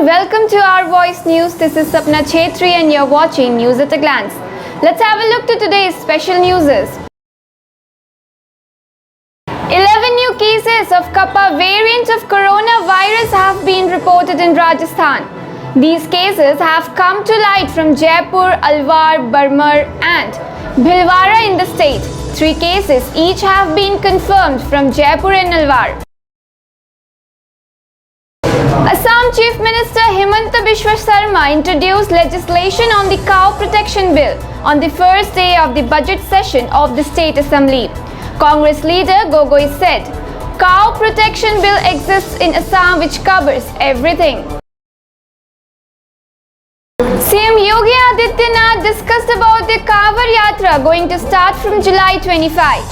welcome to our Voice News. This is Sapna Chetri and you're watching News at a Glance. Let's have a look to today's special news. 11 new cases of Kappa variant of coronavirus have been reported in Rajasthan. These cases have come to light from Jaipur, Alwar, Barmer and Bhilwara in the state. 3 cases each have been confirmed from Jaipur and Alwar. Assam Chief Minister Himanta Biswa Sarma introduced legislation on the Cow Protection Bill on the first day of the budget session of the State Assembly. Congress leader Gogoi said, Cow Protection Bill exists in Assam which covers everything. CM Yogi Adityanath discussed about the Kanwar Yatra going to start from July 25,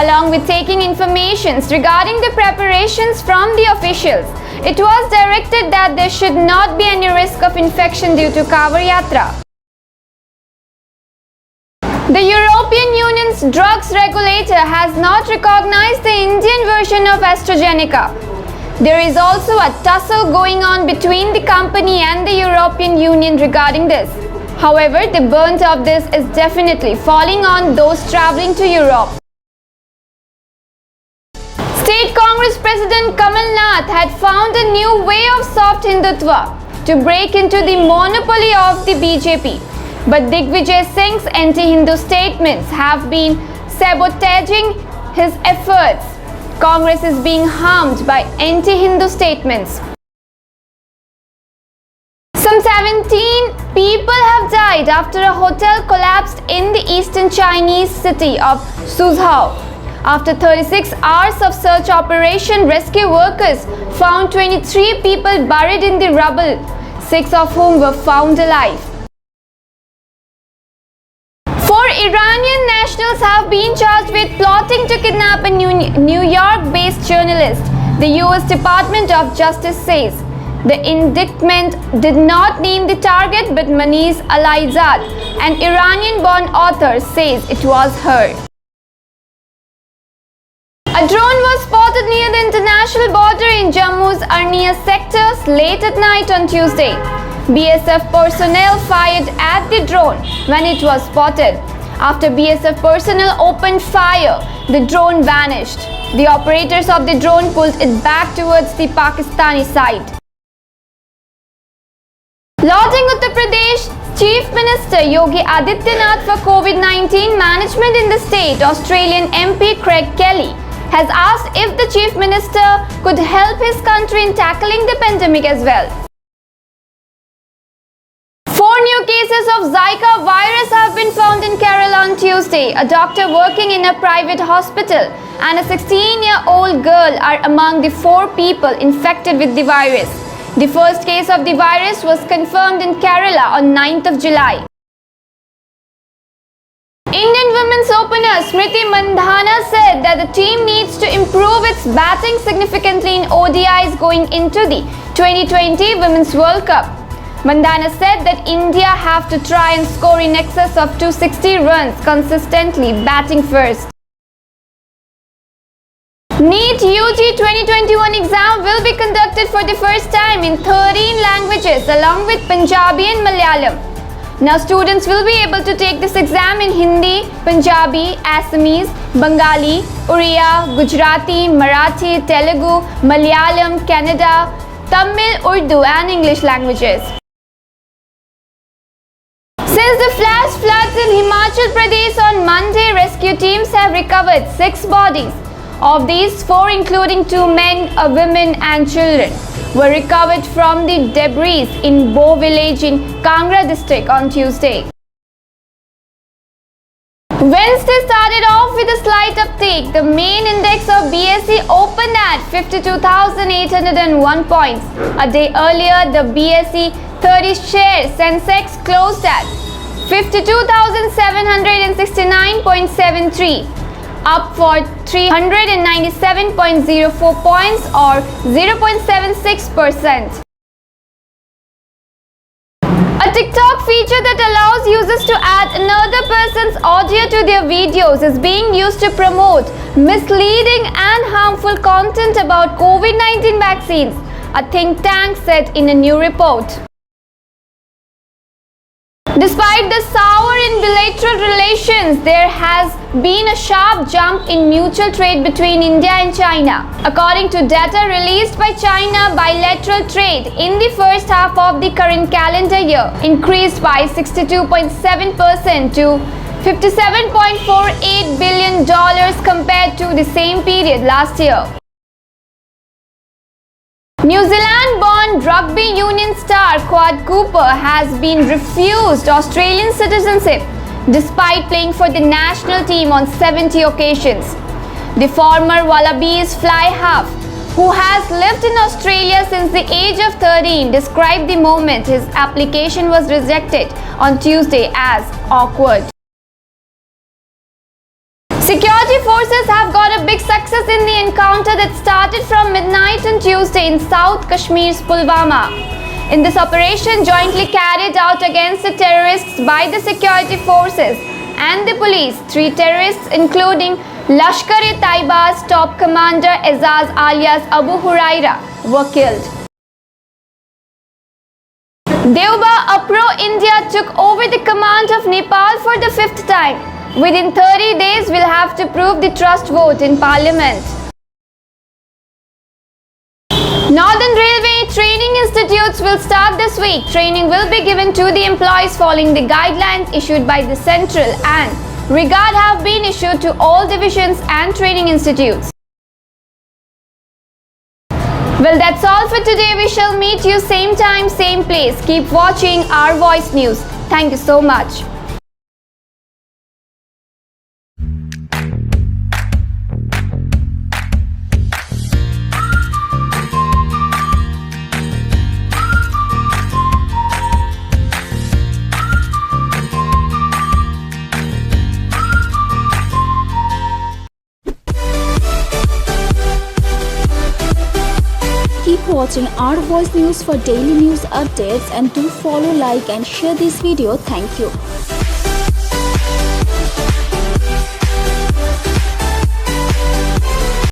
along with taking information regarding the preparations from the officials. It was directed that there should not be any risk of infection due to Kanwar Yatra. The European Union's drugs regulator has not recognized the Indian version of AstraZeneca. There is also a tussle going on between the company and the European Union regarding this. However, the burnt of this is definitely falling on those traveling to Europe. State Congress President Kamal Nath had found a new way of soft Hindutva to break into the monopoly of the BJP. But Digvijay Singh's anti-Hindu statements have been sabotaging his efforts. Congress is being harmed by anti-Hindu statements. Some 17 people have died after a hotel collapsed in the eastern Chinese city of Suzhou. After 36 hours of search operation, rescue workers found 23 people buried in the rubble, 6 of whom were found alive. 4 Iranian nationals have been charged with plotting to kidnap a New York-based journalist, the U.S. Department of Justice says. The indictment did not name the target, but Maniz Alaizad, an Iranian-born author, says it was her. A drone was spotted near the international border in Jammu's Arnia sectors late at night on Tuesday. BSF personnel fired at the drone when it was spotted. After BSF personnel opened fire, the drone vanished. The operators of the drone pulled it back towards the Pakistani side. Lauding Uttar Pradesh Chief Minister Yogi Adityanath for COVID-19 management in the state, Australian MP Craig Kelly has asked if the Chief Minister could help his country in tackling the pandemic as well. 4 new cases of Zika virus have been found in Kerala on Tuesday. A doctor working in a private hospital and a 16-year-old girl are among the 4 people infected with the virus. The first case of the virus was confirmed in Kerala on 9th of July. Indian women's opener Smriti Mandhana said that the team needs to improve its batting significantly in ODIs going into the 2020 Women's World Cup. Mandhana said that India have to try and score in excess of 260 runs consistently, batting first. NEET UG 2021 exam will be conducted for the first time in 13 languages along with Punjabi and Malayalam. Now students will be able to take this exam in Hindi, Punjabi, Assamese, Bengali, Oriya, Gujarati, Marathi, Telugu, Malayalam, Kannada, Tamil, Urdu and English languages. Since the flash floods in Himachal Pradesh on Monday, rescue teams have recovered 6 bodies. Of these, 4 including 2 men, a woman and children were recovered from the debris in Bo village in Kangra district on Tuesday. Wednesday started off with a slight uptake. The main index of BSE opened at 52,801 points. A day earlier, the BSE 30 share Sensex closed at 52,769.73. up for 397.04 points or 0.76%. A TikTok feature that allows users to add another person's audio to their videos is being used to promote misleading and harmful content about COVID-19 vaccines. a think tank said in a new report. Despite the sour in bilateral relations, there has been a sharp jump in mutual trade between India and China. According to data released by China, bilateral trade in the first half of the current calendar year increased by 62.7% to $57.48 billion compared to the same period last year. New Zealand-born rugby union star Quad Cooper has been refused Australian citizenship despite playing for the national team on 70 occasions. The former Wallabies fly half, who has lived in Australia since the age of 13, described the moment his application was rejected on Tuesday as awkward. Security forces have got a big success in the encounter that started from midnight on Tuesday in South Kashmir's Pulwama. In this operation jointly carried out against the terrorists by the security forces and the police, 3 terrorists including Lashkar-e-Taiba's top commander Azaz alias Abu Huraira were killed. Deuba, a pro-India, took over the command of Nepal for the 5th time. Within 30 days, we'll have to prove the trust vote in Parliament. Northern Railway training institutes will start this week. Training will be given to the employees following the guidelines issued by the Central, and regard have been issued to all divisions and training institutes. Well, that's all for today. We shall meet you same time, same place. Keep watching Our Voice News. Thank you so much. Keep watching Our Voice News for daily news updates, and do follow, like and share this video. Thank you.